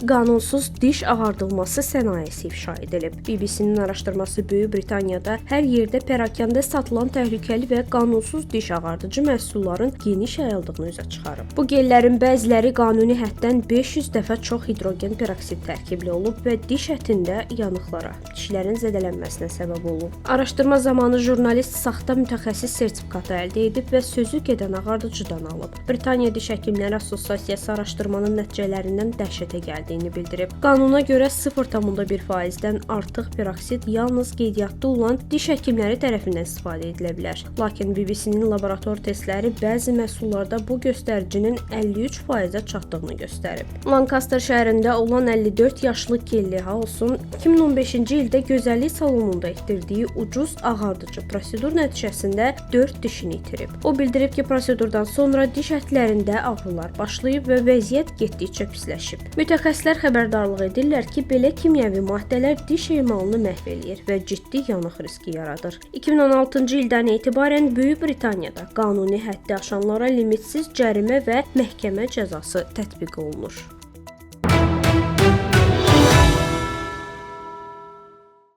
qanunsuz diş ağardılması sənayesi ifşa edilib. BBC-nin araşdırması Böyük Britaniyada hər yerdə pərakəndə satılan təhlükəli və qanunsuz diş ağardıcı məhsulların geniş yayıldığını üzə çıxarıb. Bu gellərin bəziləri qanuni həddən 500 dəfə çox hidrogen peroksid tərkibli olub və diş ətində yanıqlara, dişlərin zədələnməsinə səbəb olub. Araşdırma zamanı jurnalist saxta mütəxəssis sertifikatı əldə edib və sözü gedən ağardıcıdan alıb. Britaniya Diş Həkimləri Assosiasiyası araşdırmanın nəticələrindən dəhşətə gəldiyini bildirib. Qanuna görə 0,1%-dən artıq peroksid yalnız qeydiyyatda olan diş həkimləri tərəfindən istifadə edilə bilər. Lakin BBC-nin laborator testləri bəzi məhsullarda bu göstəricinin 53%-ə çatdığını göstərib. Lancaster şəhərində olan 54 yaşlı Kelly House'un 2015-ci ildə gözəllik salonunda etdirdiyi ucuz ağardıcı prosedur nəticəsində 4 dişini itirib. O bildirib ki, prosedurdan sonra diş ətlərində ağrılar başlayıb və vəziyyət getdikcə pisləşib. Mütəxəssislər xəbərdarlıq edirlər ki, belə kimyəvi maddələr diş emalını məhv eləyir və ciddi yanıq riski yaradır. 2016-cı ildən etibarən Böyük Britaniyada qanuni həddi aşanlara limitsiz cərimə və məhkəmə cəzası tətbiq olunur.